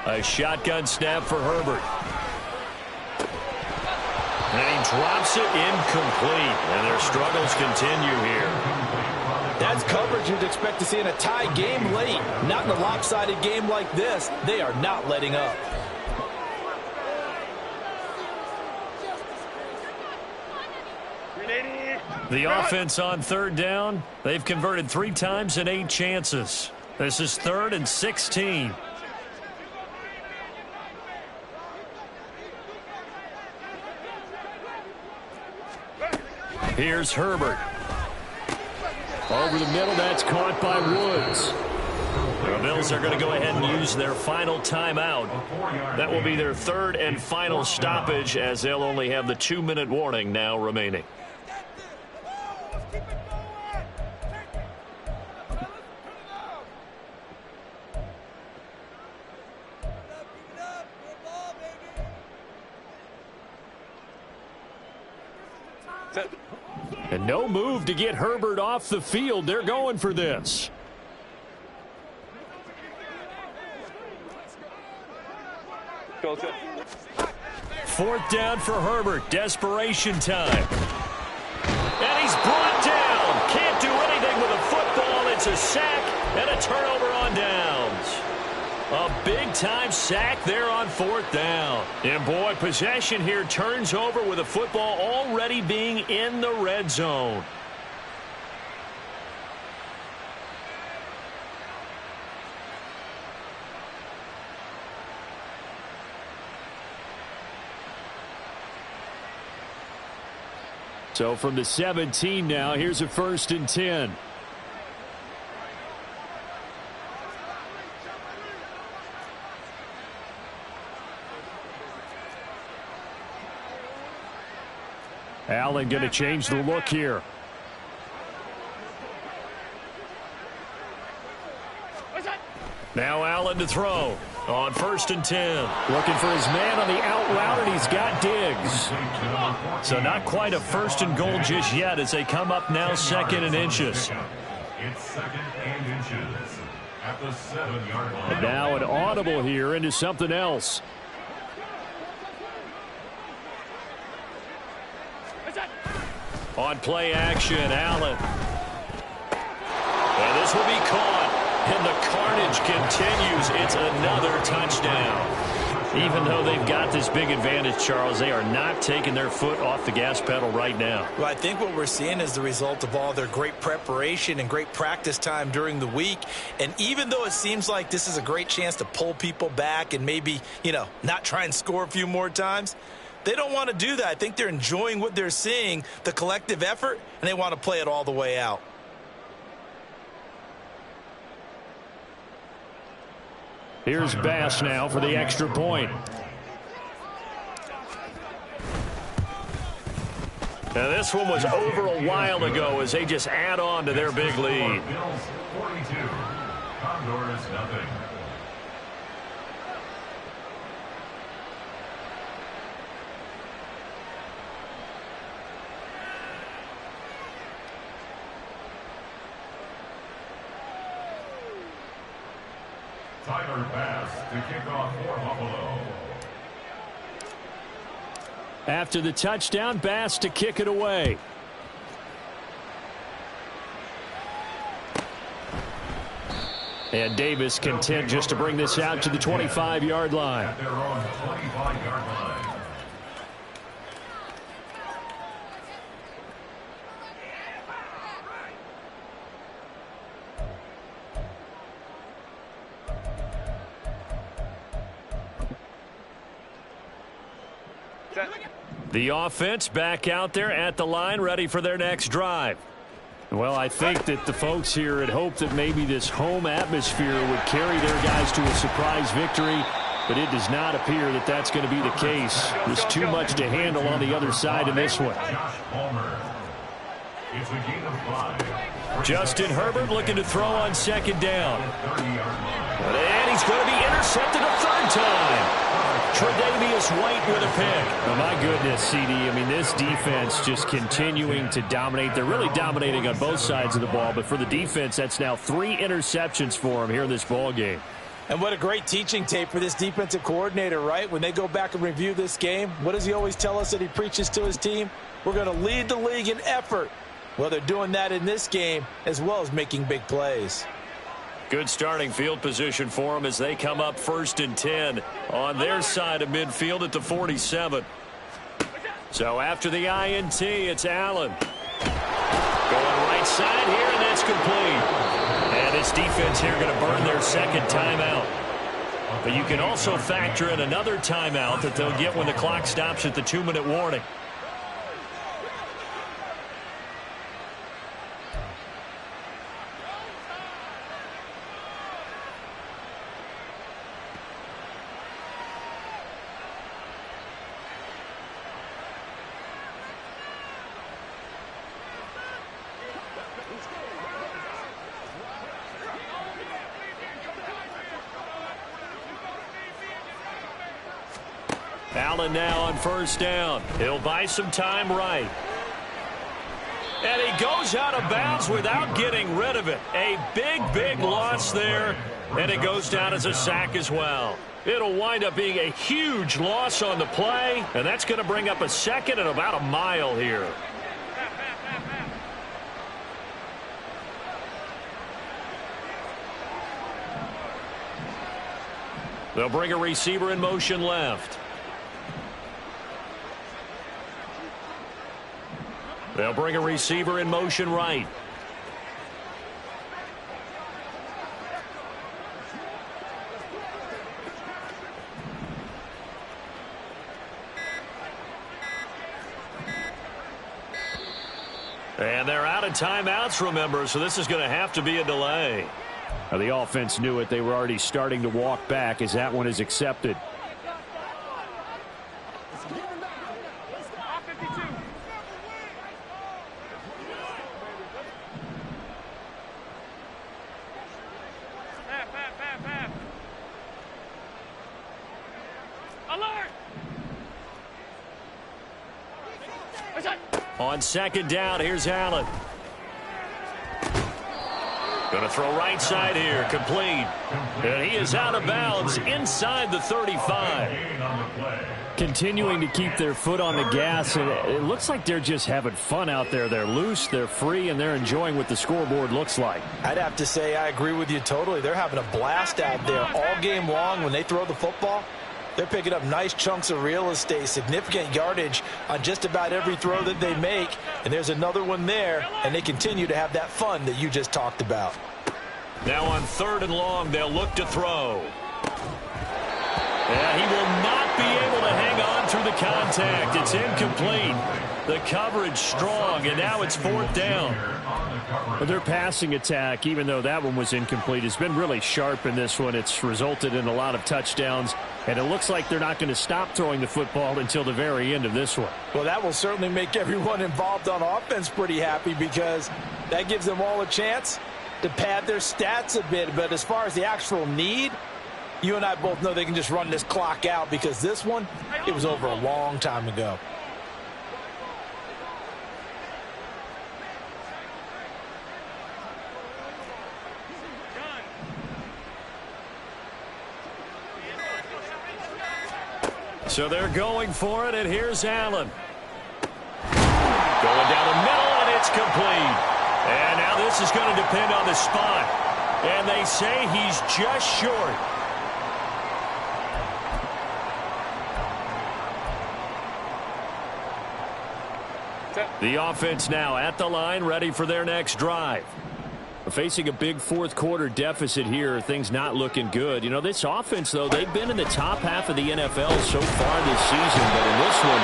A shotgun snap for Herbert. And he drops it incomplete. And their struggles continue here. That's coverage you'd expect to see in a tie game late. Not in a lopsided game like this. They are not letting up. The offense on third down, they've converted 3 times in 8 chances. This is 3rd and 16. Here's Herbert. Over the middle, that's caught by Woods. The Bills are going to go ahead and use their final timeout. That will be their 3rd and final stoppage, as they'll only have the 2-minute warning now remaining. And no move to get Herbert off the field. They're going for this. Fourth down for Herbert. Desperation time. And he's brought down. Can't do anything with a football. It's a sack and a turnover on downs. A big-time sack there on 4th down. And, boy, possession here turns over with a football already being in the red zone. So from the 17 now, here's a 1st and 10. Allen going to change the look here. Now Allen to throw on 1st and 10. Looking for his man on the out route, and he's got Diggs. So not quite a 1st and goal just yet as they come up now 2nd and inches. It's 2nd and inches at the 7-yard line. And now an audible here into something else. On play action, Allen. And this will be caught. And the carnage continues. It's another touchdown. Even though they've got this big advantage, Charles, they are not taking their foot off the gas pedal right now. Well, I think what we're seeing is the result of all their great preparation and great practice time during the week. And even though it seems like this is a great chance to pull people back and maybe, not try and score a few more times, they don't want to do that. I think they're enjoying what they're seeing, the collective effort, and they want to play it all the way out. Here's Bass now for the extra point. Now this one was over a while ago as they just add on to their big lead. Bills 42, Condors nothing. Tyler Bass to kick off for Buffalo. After the touchdown, Bass to kick it away. And Davis content just to bring this out to the 25-yard line. At their own 25-yard line. The offense back out there at the line, ready for their next drive. Well, I think that the folks here had hoped that maybe this home atmosphere would carry their guys to a surprise victory, but it does not appear that that's going to be the case. There's too much to handle on the other side in this one. Josh Palmer. It's a gain of 5. Justin Herbert looking to throw on second down. 30-yard line. And he's going to be intercepted a third time. Tre'Davious White with a pick. Oh, my goodness, CD. I mean, this defense just continuing to dominate. They're really dominating on both sides of the ball, but for the defense, that's now 3 interceptions for them here in this ball game. And what a great teaching tape for this defensive coordinator, right? When they go back and review this game, what does he always tell us that he preaches to his team? We're going to lead the league in effort. Well, they're doing that in this game as well as making big plays. Good starting field position for them as they come up 1st and 10 on their side of midfield at the 47. So after the INT, it's Allen. Going right side here, and that's complete. And this defense here going to burn their second timeout. But you can also factor in another timeout that they'll get when the clock stops at the 2-minute warning. Allen now on 1st down. He'll buy some time right. And he goes out of bounds without getting rid of it. A big loss there. And it goes down as a sack as well. It'll wind up being a huge loss on the play. And that's going to bring up a second and about a mile here. They'll bring a receiver in motion left. They'll bring a receiver in motion right. And they're out of timeouts, remember, so this is going to have to be a delay. Now, the offense knew it. They were already starting to walk back as that one is accepted. On 2nd down, here's Allen. Going to throw right side here, complete. And he is out of bounds inside the 35. Continuing to keep their foot on the gas, and it looks like they're just having fun out there. They're loose, they're free, and they're enjoying what the scoreboard looks like. I'd have to say I agree with you totally. They're having a blast out there all game long when they throw the football. They're picking up nice chunks of real estate, significant yardage on just about every throw that they make. And there's another one there, and they continue to have that fun that you just talked about. Now on 3rd and long, they'll look to throw. Yeah, he will not be able to hang on through the contact. It's incomplete. The coverage strong, and now it's 4th down. Well, their passing attack, even though that one was incomplete, has been really sharp in this one. It's resulted in a lot of touchdowns, and it looks like they're not going to stop throwing the football until the very end of this one. Well, that will certainly make everyone involved on offense pretty happy, because that gives them all a chance to pad their stats a bit. But as far as the actual need, you and I both know they can just run this clock out, because this one, it was over a long time ago. So they're going for it, and here's Allen. Going down the middle, and it's complete. And now this is going to depend on the spot. And they say he's just short. The offense now at the line, ready for their next drive. Facing a big 4th quarter deficit here, things not looking good. You know, this offense, though, they've been in the top half of the NFL so far this season, but in this one,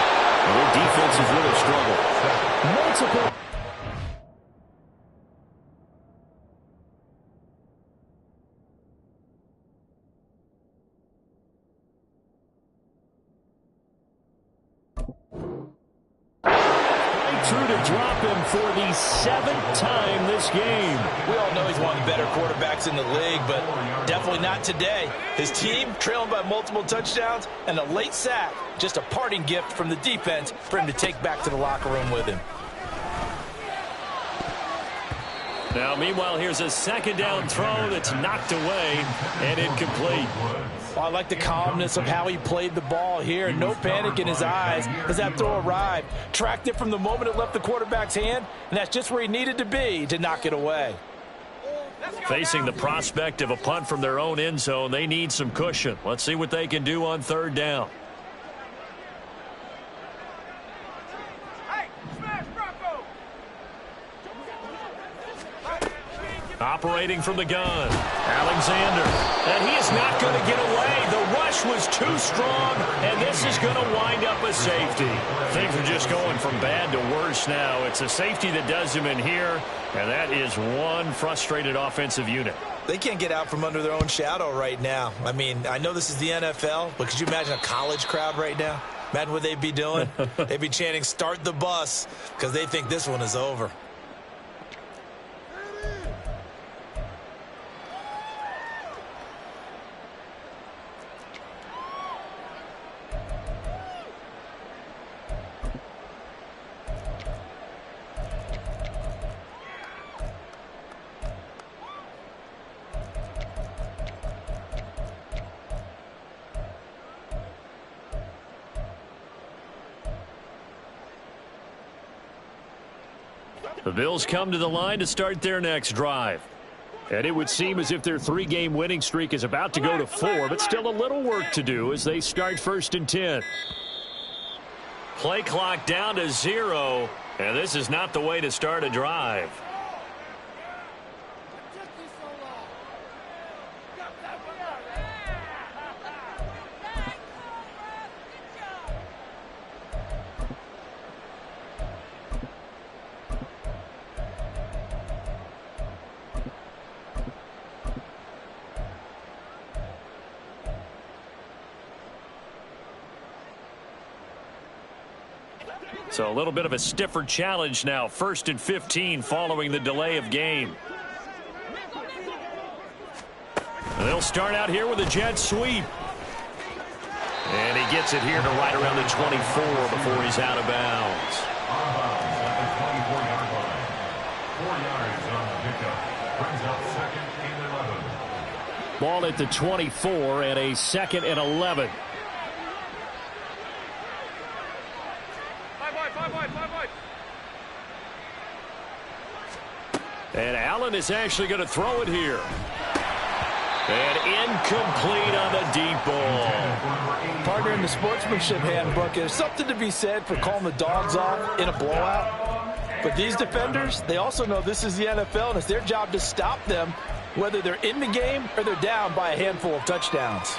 their defense has really struggled. Multiple. Through to drop him for the 7th time this game. We all know he's one of the better quarterbacks in the league, but definitely not today. His team trailing by multiple touchdowns and a late sack. Just a parting gift from the defense for him to take back to the locker room with him. Now, meanwhile, here's a 2nd down throw that's knocked away and incomplete. Well, I like the calmness of how he played the ball here. No panic in his eyes as that throw arrived. Tracked it from the moment it left the quarterback's hand, and that's just where he needed to be to knock it away. Facing the prospect of a punt from their own end zone, they need some cushion. Let's see what they can do on 3rd down. Operating from the gun, Alexander. And he is not going to get away. The rush was too strong, and this is going to wind up a safety. Things are just going from bad to worse now. It's a safety that does him in here, and that is one frustrated offensive unit. They can't get out from under their own shadow right now. I mean, I know this is the NFL, but could you imagine a college crowd right now? Imagine what they'd be doing. They'd be chanting, "Start the bus," because they think this one is over. The Bills come to the line to start their next drive. And it would seem as if their 3-game winning streak is about to go to 4, but still a little work to do as they start 1st and 10. Play clock down to 0, and this is not the way to start a drive. So a little bit of a stiffer challenge now. 1st and 15 following the delay of game. And they'll start out here with a jet sweep. And he gets it here to right around the 24 before he's out of bounds. At the 24-yard line. 4 yards on the pickup. Brings up 2nd and 11. Ball at the 24 and a 2nd and 11. And Allen is actually going to throw it here. And incomplete on the deep ball. Partner, in the sportsmanship handbook, there's something to be said for calling the dogs off in a blowout. But these defenders, they also know this is the NFL, and it's their job to stop them, whether they're in the game or they're down by a handful of touchdowns.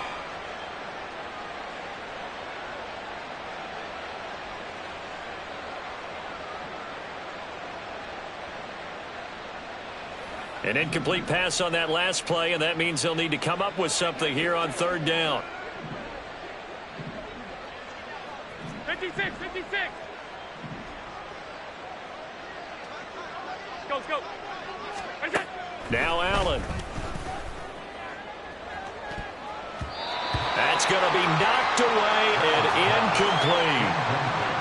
An incomplete pass on that last play, and that means they'll need to come up with something here on third down. 56, 56. Let's go. Now Allen. That's going to be knocked away and incomplete.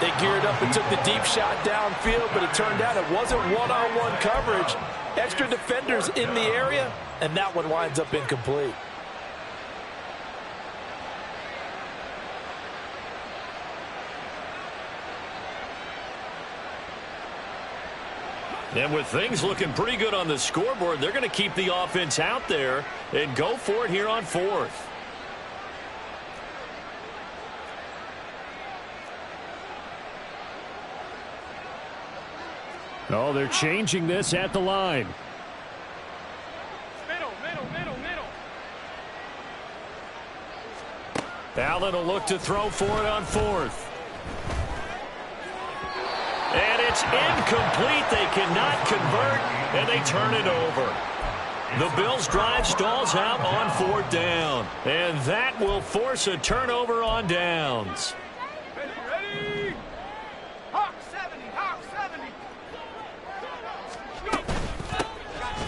They geared up and took the deep shot downfield, but it turned out it wasn't one-on-one coverage. Extra defenders in the area, and that one winds up incomplete. And with things looking pretty good on the scoreboard, they're going to keep the offense out there and go for it here on fourth. Oh, they're changing this at the line. Middle. Allen will look to throw for it on fourth. And it's incomplete. They cannot convert, and they turn it over. The Bills' drive stalls out on fourth down, and that will force a turnover on downs. Ready? Hawk 70.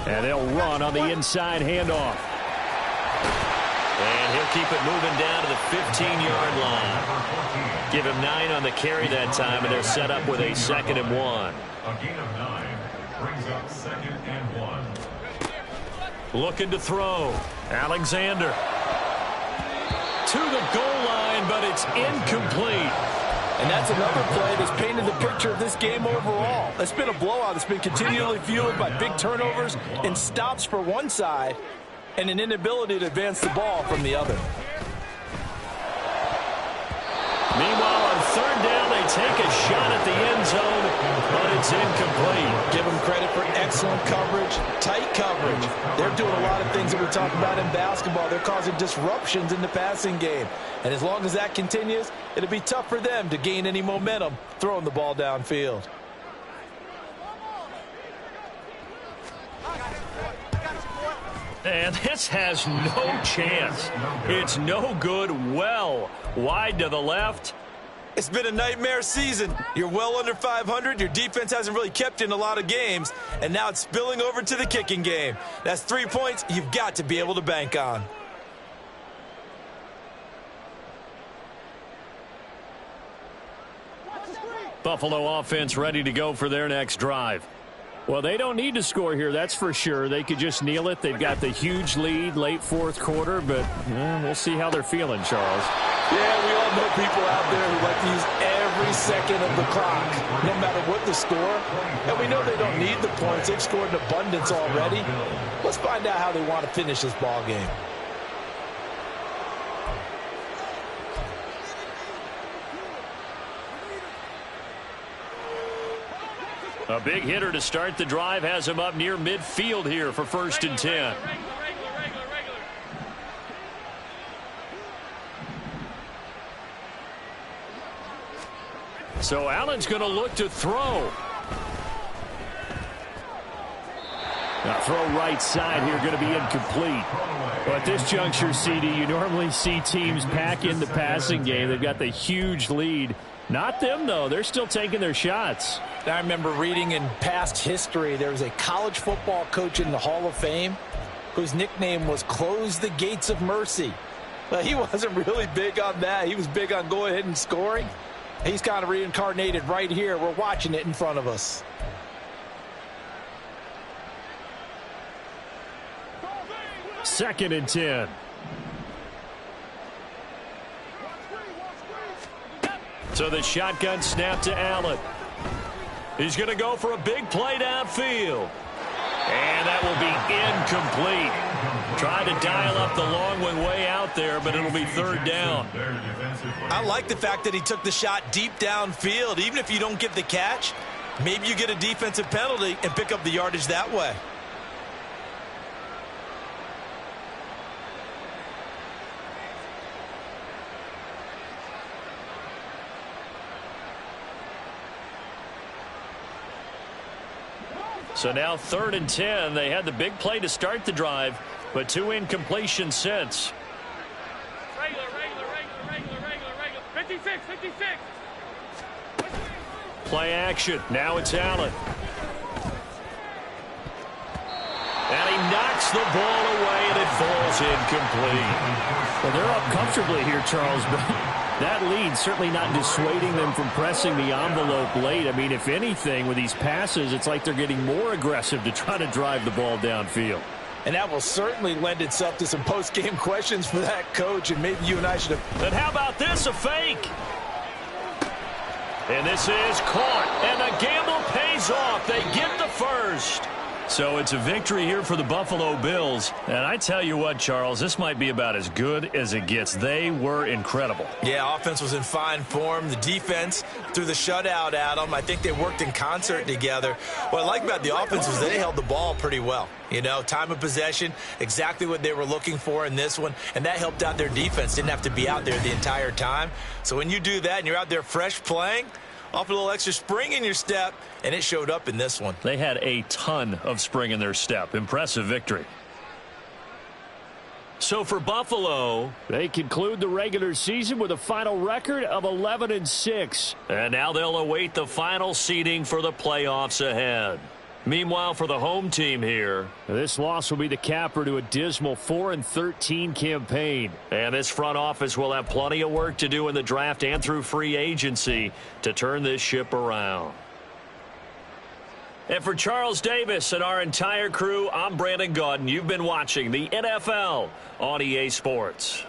And they'll run on the inside handoff. And he'll keep it moving down to the 15-yard line. Give him 9 on the carry that time, and they're set up with a 2nd and 1. A gain of 9 brings up 2nd and 1. Looking to throw. Alexander. To the goal line, but it's incomplete. And that's another play that's painted the picture of this game overall. It's been a blowout that's been continually fueled by big turnovers and stops for one side and an inability to advance the ball from the other. Meanwhile, on third down, they take a shot at the end zone, but it's incomplete. Give them credit for excellent coverage, tight coverage. They're doing a lot of things that we talk about in basketball. They're causing disruptions in the passing game. And as long as that continues, it'll be tough for them to gain any momentum throwing the ball downfield. And this has no chance. It's no good. Well wide to the left. It's been a nightmare season. You're well under 500. Your defense hasn't really kept you in a lot of games. And now it's spilling over to the kicking game. That's 3 points you've got to be able to bank on. Buffalo offense ready to go for their next drive. Well, they don't need to score here, that's for sure. They could just kneel it. They've got the huge lead late fourth quarter, but we'll see how they're feeling, Charles. Yeah, we all know people out there who like to use every second of the clock, no matter what the score. And we know they don't need the points. They've scored in abundance already. Let's find out how they want to finish this ball game. A big hitter to start the drive has him up near midfield here for 1st and 10. So Allen's going to look to throw. Now throw right side here, going to be incomplete. Well, at this juncture, CD, you normally see teams pack in the passing game. They've got the huge lead. Not them, though. They're still taking their shots. I remember reading in past history, there was a college football coach in the Hall of Fame whose nickname was Close the Gates of Mercy. But he wasn't really big on that. He was big on going ahead and scoring. He's kind of reincarnated right here. We're watching it in front of us. Second and 10. So the shotgun snap to Allen. He's going to go for a big play downfield. And that will be incomplete. Tried to dial up the long one way out there, but it'll be third down. I like the fact that he took the shot deep downfield. Even if you don't get the catch, maybe you get a defensive penalty and pick up the yardage that way. So now 3rd and 10. They had the big play to start the drive, but 2 incompletions since. Regular. 56, 56. Play action. Now it's Allen. And he knocks the ball away, and it falls incomplete. Well, they're up comfortably here, Charles, but that lead certainly not dissuading them from pressing the envelope late. I mean, if anything, with these passes, it's like they're getting more aggressive to try to drive the ball downfield. And that will certainly lend itself to some post-game questions for that coach, and maybe you and I should have... And how about this, a fake? And this is caught, and the gamble pays off. They get the first. So it's a victory here for the Buffalo Bills. And I tell you what, Charles, this might be about as good as it gets. They were incredible. Yeah, offense was in fine form. The defense threw the shutout at them. I think they worked in concert together. What I like about the offense was they held the ball pretty well. You know, time of possession, exactly what they were looking for in this one. And that helped out their defense. Didn't have to be out there the entire time. So when you do that and you're out there fresh playing, off a little extra spring in your step, and it showed up in this one. They had a ton of spring in their step. Impressive victory. So for Buffalo, they conclude the regular season with a final record of 11-6. And now they'll await the final seeding for the playoffs ahead. Meanwhile, for the home team here, this loss will be the capper to a dismal 4-13 campaign. And this front office will have plenty of work to do in the draft and through free agency to turn this ship around. And for Charles Davis and our entire crew, I'm Brandon Gaudin. You've been watching the NFL on EA Sports.